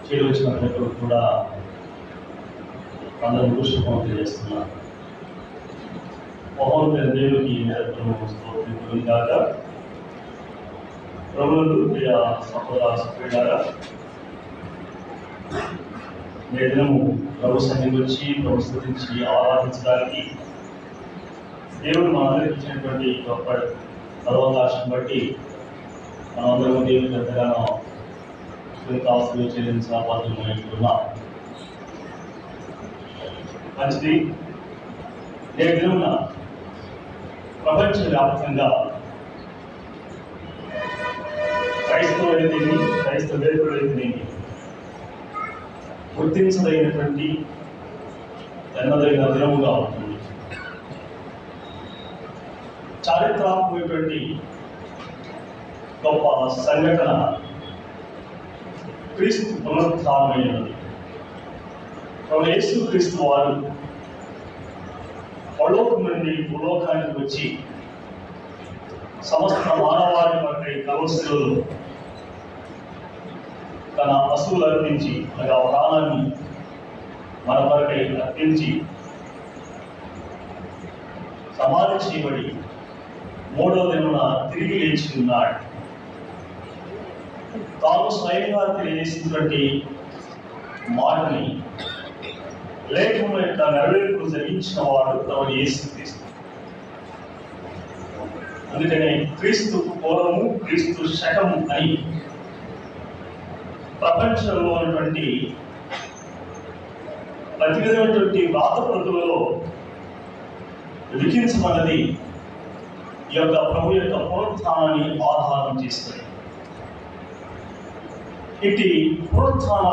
చేరి వచ్చిన ప్రతి కూడా అందరూ శుభం తెలియజేస్తున్నారు. మహోన్నత దేవునికి నిరంతరము స్తోత్రం కాక. ప్రభువులు ప్రియ సహోదర సహోదరులారా, దినము ప్రభు సన్నిధికి వచ్చి ప్రభు స్తుతించి ఆరాధించడానికి దేవుడు మనందరికి ఇచ్చినటువంటి గొప్ప అవకాశం బట్టి మనందరం దేవునికి ఎంతగానో కృతజ్ఞతలు చెల్లించాల్సిస్తున్నాం. మంచిది. నేటి దినమున ప్రపంచవ్యాప్తంగా క్రైస్తవులైతేనేమి గుర్తించదగినటువంటి ఎన్నదగిన దినముగా ఉంటుంది. చారిత్రాత్మకమైనటువంటి గొప్ప సంఘటన క్రీస్తు పునరుత్థానమైనది. యేసు క్రీస్తు వారు పరలోకం నుండి భూలోకానికి వచ్చి సమస్త మానవాళి పట్ల కలవశిలో తన పశువులు అర్పించి అనగా ప్రాణాన్ని మన కొరకై అర్పించి సమాధి చేయబడి మూడవ దినమున తిరిగి లేచి ఉన్నాడు. తాను స్వయంగా తెలియజేసినటువంటి మాటని లేఖనం యొక్క నెరవేర్పు జరిగించిన వాడు తమ యేసుక్రీస్తు. అందుకనే క్రీస్తు పూర్వము క్రీస్తు శకము అని ప్రపంచంలో ఉన్నటువంటి ప్రతి విధమైనటువంటి వ్రాత ప్రతులలో లిఖించమన్నది ఈ యొక్క ప్రభు యొక్క పునరుత్థానాన్ని ఆధారం చేస్తుంది. ఇటు పునరుత్థాన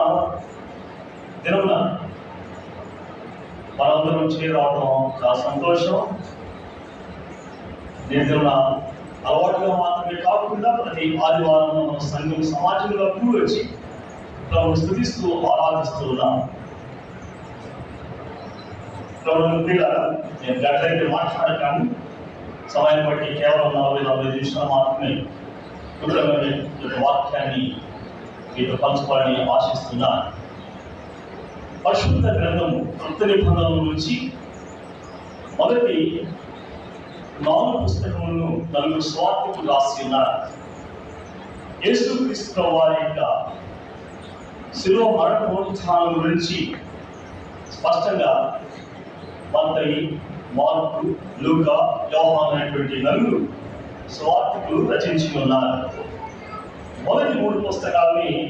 దినమున మనందరం చేరావడం చాలా సంతోషం. నేను అలవాటుగా మాత్రమే కాకుండా ప్రతి ఆదివారం మన సంఘం సమాజంలో కూడి వచ్చి ప్రభుని స్తుతిస్తూ ఆరాధిస్తూ ఉన్నాం. ప్రభుని నేను గట్లయితే మాట్లాడతాను. సమయం బట్టి కేవలం 40 నిమిషాలు మాత్రమే వాక్యాన్ని మీతో పంచుకోవాలని ఆశిస్తున్నాను. పరిశుద్ధ గ్రంథము కొత్త నిబంధనల నుంచి మొదటి 4 పుస్తకములను 4 స్వార్థకులు రాసి ఉన్నారు. యేసుక్రీస్తు వారి యొక్క శిలువ మరణ పునరుత్థానం గురించి స్పష్టంగా మత్తయి, మార్కు, లూకా, యోహాను అనేటువంటి 4 స్వార్థకులు రచించి ఉన్నారు. మొదటి 3 పుస్తకాలని